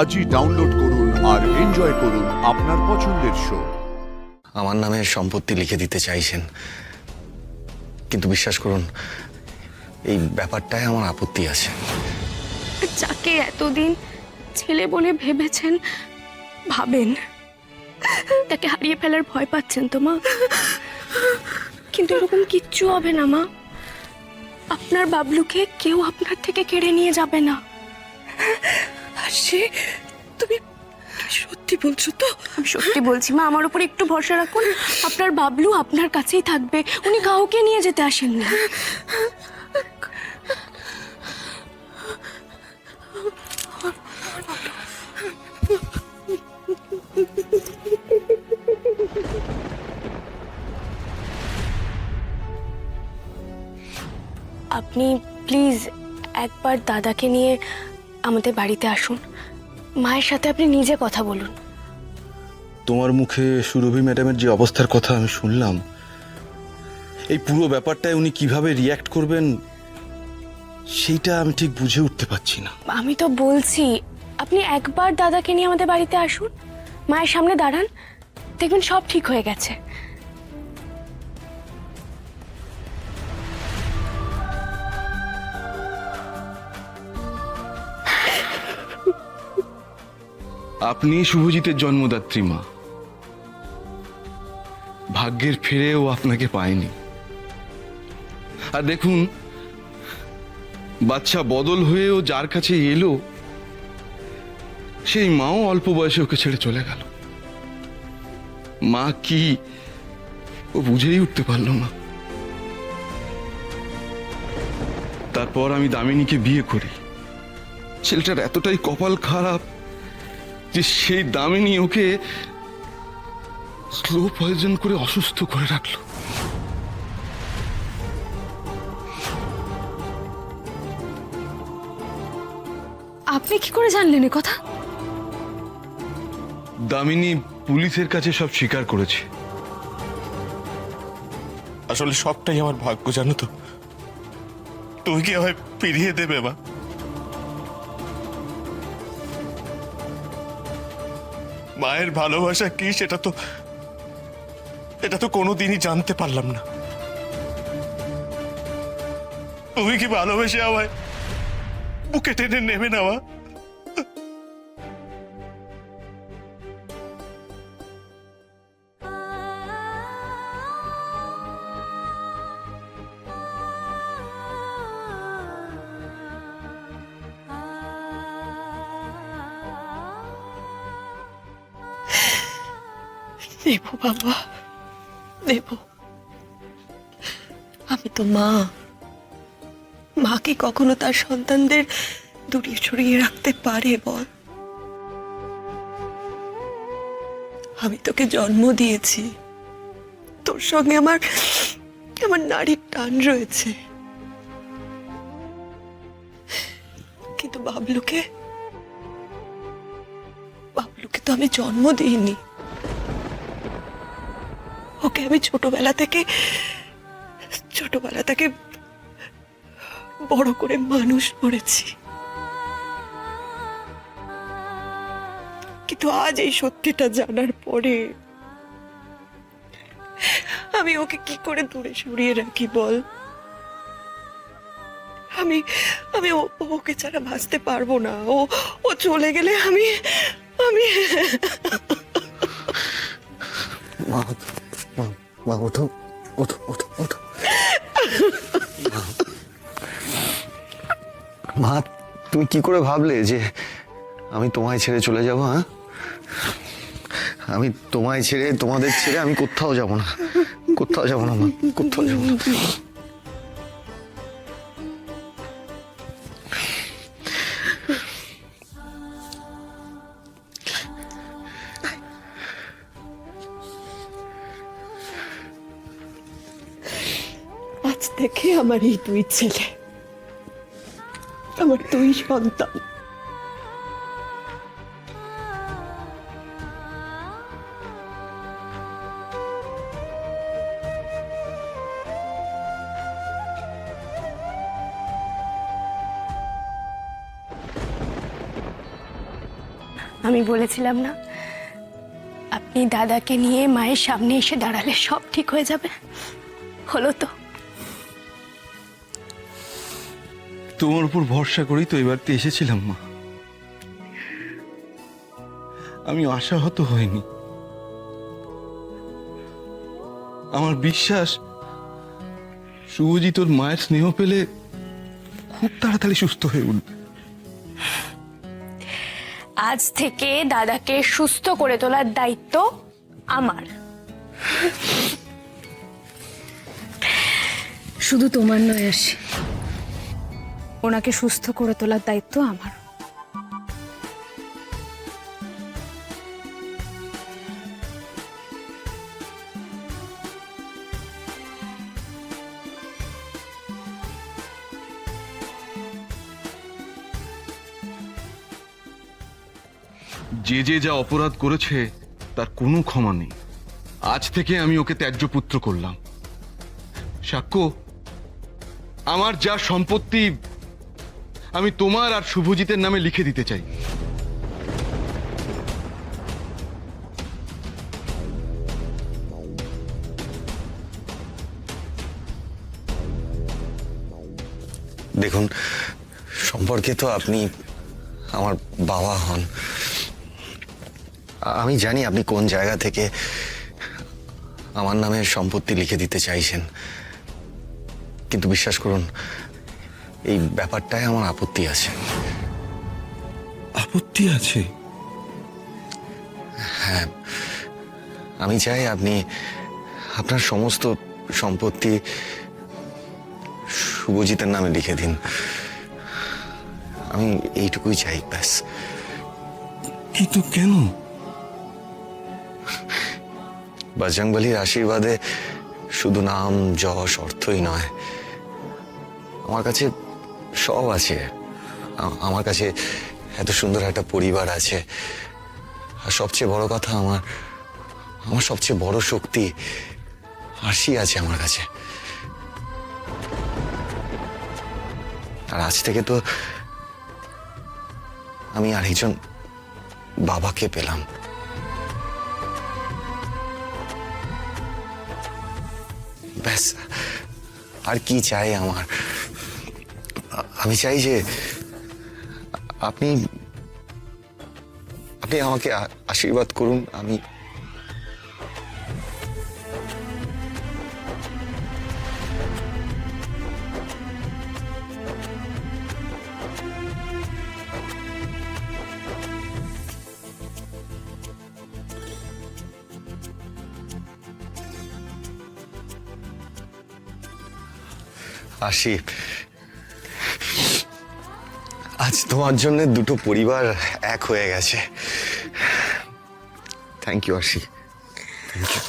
আজই ডাউনলোড করুন আর এনজয় করুন আপনার পছন্দের শো। আমার নামে সম্পত্তি লিখে দিতে চাইছেন, কিন্তু বিশ্বাস করুন এই ব্যাপারটায় আমার আপত্তি আছে। যাকে এতদিন ছেলে বলে ভেবেছেন, ভাবেন, তাকে হারিয়ে ফেলার ভয় পাচ্ছেন তো মা? কিন্তু এরকম কিচ্ছু হবে না মা। আপনার বাবলুকে কেউ আপনার থেকে কেড়ে নিয়ে যাবে না। আর সে, তুমি সত্যি বলছো তো? আমি সত্যি বলছি মা, আমার উপর একটু ভরসা রাখুন। আপনার বাবলু আপনার কাছেই থাকবে, উনি কাউকে নিয়ে যেতে আসেননি। আপনি প্লিজ একবার দাদাকে নিয়ে আমাদের বাড়িতে আসুন। মায়ের সাথে আপনি নিজে কথা বলুন। তোমার মুখে সুরভি ম্যাডামের যে অবস্থার কথা আমি শুনলাম, এই পুরো ব্যাপারটায় উনি কিভাবে রিয়্যাক্ট করবেন সেইটা আমি ঠিক বুঝে উঠতে পারছি না। আমি তো বলছি আপনি একবার দাদাকে নিয়ে আমাদের বাড়িতে আসুন, মায়ের সামনে দাঁড়ান, দেখবেন সব ঠিক হয়ে গেছে। আপনি শুভজিতের জন্মদাত্রী মা, ভাগ্যের ফেরেও আপনাকে পায়নি। আর দেখুন, বাচ্চা বদল হয়েও যার কাছে এলো সেই মাও অল্প বয়সে ওকে ছেড়ে চলে গেল। মা কি ও বুঝেই উঠতে পারলো না। তারপর আমি দামিনীকে বিয়ে করি। ছেলেটার এতটাই কপাল খারাপ যে সেই দামিনী ওকে স্লো পয়জন করে অসুস্থ করে রাখলো। আপনি কি করে জানলেন এ কথা? দামিনী পুলিশের কাছে সব স্বীকার করেছে। আসলে সবটাই আমার ভাগ্য, জানো তো। তুই কি আমায় ফিরিয়ে দেবে মা? মায়ের ভালোবাসা কি এটা তো কোনোদিনই জানতে পারলাম না। তুমি কি ভালোবেসে আমায় বুকে টেনে নেবে না মা? দেব বাবা, দেব। আমি তো মা, মা কি কখনো তার সন্তানদের দূরে সরিয়ে রাখতে পারে বল? আমি তোকে জন্ম দিয়েছি, তোর সঙ্গে আমার নারীর টান রয়েছে, কিন্তু বাবলুকে তো আমি জন্ম দিইনি। ওকে আমি ছোটবেলা থেকে বড় করে মানুষ করেছি, কিন্তু আজ এই সত্যিটা জানার পরে আমি ওকে কি করে দূরে সরিয়ে রাখি বল? আমি ওকে ছাড়া বাঁচতে পারবো না। ও চলে গেলে আমি মা, মা, মা, ওঠো, ওঠো, ওঠো, ওঠো। মা, তুমি কি করে ভাবলে যে আমি তোমায় ছেড়ে চলে যাব? হ্যাঁ, আমি তোমায় ছেড়ে, তোমাদের ছেড়ে আমি কোথাও যাব না, কোথাও যাব না মা, কোথাও যাব না। আজ থেকে আমার এই দুই ছেলে, আমার দুই সন্তান। আমি বলেছিলাম না, আপনি দাদাকে নিয়ে মায়ের সামনে এসে দাঁড়ালে সব ঠিক হয়ে যাবে। হলো তো। তোমার উপর ভরসা করেই তো এবারতে এসেছিলাম মা। আমি আশাহত হইনি। আমার বিশ্বাস শুভজিৎ ওর মায়ের স্নেহ পেলে খুব তাড়াতাড়ি সুস্থ হয়ে উঠবে। আজ থেকে দাদাকে সুস্থ করে তোলার দায়িত্ব আমার। শুধু তোমার নয় আশি, ওনাকে সুস্থ করে তোলার দায়িত্ব আমার। যে যে যা অপরাধ করেছে তার কোনো ক্ষমা নেই। আজ থেকে আমি ওকে ত্যায্য পুত্র করলাম। সাক্ষ্য, আমার যা সম্পত্তি আমি তোমার আর শুভজিতের নামে লিখে দিতে চাই। দেখুন, সম্পর্কে তো আপনি আমার বাবা হন। আমি জানি আপনি কোন জায়গা থেকে আমার নামে সম্পত্তি লিখে দিতে চাইছেন, কিন্তু বিশ্বাস করুন এই ব্যাপারটায় আমার আপত্তি আছে। আপত্তি আছে? হ্যাঁ, আমি চাই আপনি আপনার সমস্ত সম্পত্তি শুভজিতের নামে লিখে দিন। আমি এইটুকুই চাই, ব্যাস। কিন্তু কেন? বজরংবলীর আশীর্বাদে শুধু নাম, যশ, অর্থই নয়, আমার কাছে সব আছে। আমার কাছে এত সুন্দর একটা পরিবার আছে, আর সবচেয়ে বড় কথা, আমার সবচেয়ে বড় শক্তি আশি আছে আমার কাছে। আর আজ থেকে তো আমি আরেকজন বাবাকে পেলাম। ব্যাস, আর কি চাই আমার? আমি চাই যে আপনি আমাকে আশীর্বাদ করুন। আমি আসি। আজ তোমার জন্য দুটো পরিবার এক হয়ে গেছে। থ্যাংক ইউ আশি, থ্যাংক ইউ।